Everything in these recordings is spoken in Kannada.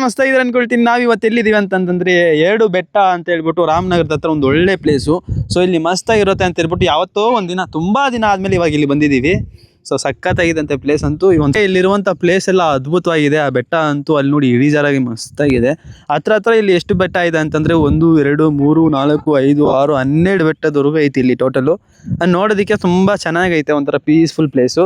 ಮಸ್ತಾಗಿದೆ ಅನ್ಕೊಳ್ತೀನಿ. ನಾವು ಇವತ್ತು ಎಲ್ಲಿದ್ದೀವಿ ಅಂತಂದ್ರೆ ಎರಡು ಬೆಟ್ಟ ಅಂತ ಹೇಳ್ಬಿಟ್ಟು ರಾಮನಗರದ ಹತ್ರ ಒಂದು ಒಳ್ಳೆ ಪ್ಲೇಸು. ಸೊ ಇಲ್ಲಿ ಮಸ್ತಾಗಿರುತ್ತೆ ಅಂತ ಹೇಳ್ಬಿಟ್ಟು ಯಾವತ್ತೋ ಒಂದಿನ ತುಂಬಾ ದಿನ ಆದ್ಮೇಲೆ ಇವಾಗ ಇಲ್ಲಿ ಬಂದಿದ್ದೀವಿ. ಸೊ ಸಖತ್ತಾಗಿದಂತೆ ಪ್ಲೇಸ್ ಅಂತೂ. ಇಲ್ಲಿರುವಂಥ ಪ್ಲೇಸ್ ಎಲ್ಲ ಅದ್ಭುತವಾಗಿದೆ. ಆ ಬೆಟ್ಟ ಅಂತೂ ಅಲ್ಲಿ ನೋಡಿ ಇಳಿಜಾರಾಗಿ ಮಸ್ತಾಗಿದೆ. ಹತ್ರ ಇಲ್ಲಿ ಎಷ್ಟು ಬೆಟ್ಟ ಇದೆ ಅಂತಂದರೆ 1 2 3 4 5 6 12 ಬೆಟ್ಟದವರೆಗೂ ಐತಿ ಇಲ್ಲಿ ಟೋಟಲು. ನೋಡೋದಕ್ಕೆ ತುಂಬ ಚೆನ್ನಾಗೈತೆ, ಒಂಥರ ಪೀಸ್ಫುಲ್ ಪ್ಲೇಸು.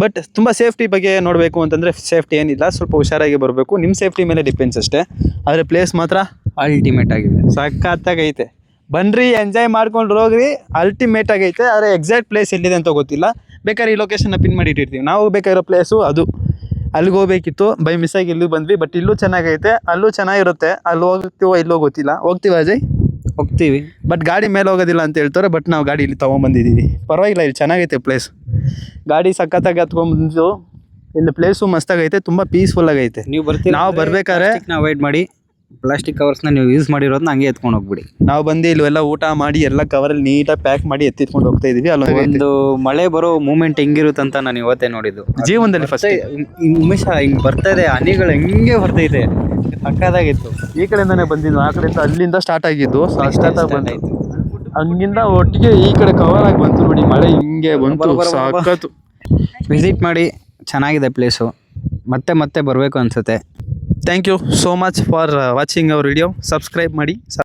ಬಟ್ ತುಂಬ ಸೇಫ್ಟಿ ಬಗ್ಗೆ ನೋಡಬೇಕು ಅಂತಂದರೆ ಸೇಫ್ಟಿ ಏನಿಲ್ಲ, ಸ್ವಲ್ಪ ಹುಷಾರಾಗಿ ಬರಬೇಕು. ನಿಮ್ಮ ಸೇಫ್ಟಿ ಮೇಲೆ ಡಿಪೆಂಡ್ಸ್ ಅಷ್ಟೇ. ಆದರೆ ಪ್ಲೇಸ್ ಮಾತ್ರ ಅಲ್ಟಿಮೇಟ್ ಆಗಿದೆ, ಸಖತ್ತಾಗೈತೆ. ಬನ್ನಿರಿ, ಎಂಜಾಯ್ ಮಾಡ್ಕೊಂಡು ಹೋಗ್ರಿ. ಅಲ್ಟಿಮೇಟ್ ಆಗೈತೆ. ಆದರೆ ಎಕ್ಸಾಕ್ಟ್ ಪ್ಲೇಸ್ ಎಲ್ಲಿದೆ ಅಂತ ಗೊತ್ತಿಲ್ಲ. ಬೇಕಾದ್ರೆ ಈ ಲೊಕೇಶನ್ನ ಪಿನ್ ಮಾಡಿ ಇಟ್ಟಿರ್ತೀವಿ. ನಾವು ಬೇಕಾಗಿರೋ ಪ್ಲೇಸು ಅದು. ಅಲ್ಲಿಗೆ ಹೋಗ್ಬೇಕಿತ್ತು, ಬೈ ಮಿಸ್ಸಾಗಿ ಇಲ್ಲಿಗೆ ಬಂದ್ವಿ. ಬಟ್ ಇಲ್ಲೂ ಚೆನ್ನಾಗೈತೆ, ಅಲ್ಲೂ ಚೆನ್ನಾಗಿರುತ್ತೆ. ಅಲ್ಲಿ ಹೋಗ್ತೀವೋ ಇಲ್ಲೋ ಗೊತ್ತಿಲ್ಲ. ಹೋಗ್ತೀವಿ ಅಜಯ್? ಹೋಗ್ತೀವಿ. ಬಟ್ ಗಾಡಿ ಮೇಲೆ ಹೋಗೋದಿಲ್ಲ ಅಂತ ಹೇಳ್ತಾರೆ. ಬಟ್ ನಾವು ಗಾಡಿ ಇಲ್ಲಿ ತೊಗೊಂಬಂದಿದ್ದೀವಿ. ಪರವಾಗಿಲ್ಲ, ಇಲ್ಲಿ ಚೆನ್ನಾಗೈತೆ ಪ್ಲೇಸ್. ಗಾಡಿ ಸಖತ್ತಾಗಿ ಹತ್ಕೊಂಡ್ಬಂದು ಇಲ್ಲಿ ಪ್ಲೇಸು ಮಸ್ತಾಗೈತೆ, ತುಂಬ ಪೀಸ್ಫುಲ್ ಆಗೈತೆ. ನೀವು ಬರ್ತೀವಿ, ನಾವು ಬರ್ಬೇಕಾದ್ರೆ ಅವಾಯ್ಡ್ ಮಾಡಿ. ಪ್ಲಾಸ್ಟಿಕ್ ಕವರ್ಸ್ನ ನೀವು ಯೂಸ್ ಮಾಡಿರೋದನ್ನ ಹಂಗೆ ಎತ್ಕೊಂಡು ಹೋಗ್ಬಿಡಿ. ನಾವು ಬಂದು ಇಲ್ಲೆಲ್ಲ ಊಟ ಮಾಡಿ ಎಲ್ಲ ಕವರಲ್ಲಿ ನೀಟಾಗಿ ಪ್ಯಾಕ್ ಮಾಡಿ ಎತ್ತಿಟ್ಕೊಂಡು ಹೋಗ್ತಾ ಇದೀವಿ. ಒಂದು ಮಳೆ ಬರೋ ಮೂಮೆಂಟ್ ಹೆಂಗಿರುತ್ತೆ ಅಂತ ನಾನು ಇವತ್ತೇ ನೋಡಿದ್ದು ಜೀವನದಲ್ಲಿ. ಫಸ್ಟ್ ನಿಮಿಷ ಹಿಂಗೆ ಬರ್ತಾ ಇದೆ, ಹನಿಗಳು ಹೆಂಗೆ ಬರ್ತೈತೆ, ಸಕ್ಕದಾಗಿತ್ತು. ಈ ಕಡೆಯಿಂದಾನೆ ಬಂದಿದ್ದು, ಆ ಕಡೆಯಿಂದ ಅಲ್ಲಿಂದ ಸ್ಟಾರ್ಟ್ ಆಗಿದ್ದು. ಬಂತು ಹಂಗಿಂದ ಒಟ್ಟಿಗೆ ಈ ಕಡೆ ಕವರ್ ಆಗಿ ಬಂತು ನೋಡಿ. ಮಳೆ ಹಿಂಗೆ ಬಂತು, ಸಾಕತ್ತು. ವಿಸಿಟ್ ಮಾಡಿ, ಚೆನ್ನಾಗಿದೆ ಪ್ಲೇಸು. ಮತ್ತೆ ಬರಬೇಕು ಅನ್ಸುತ್ತೆ. Thank you so much for watching our video. Subscribe ಮಾಡಿ.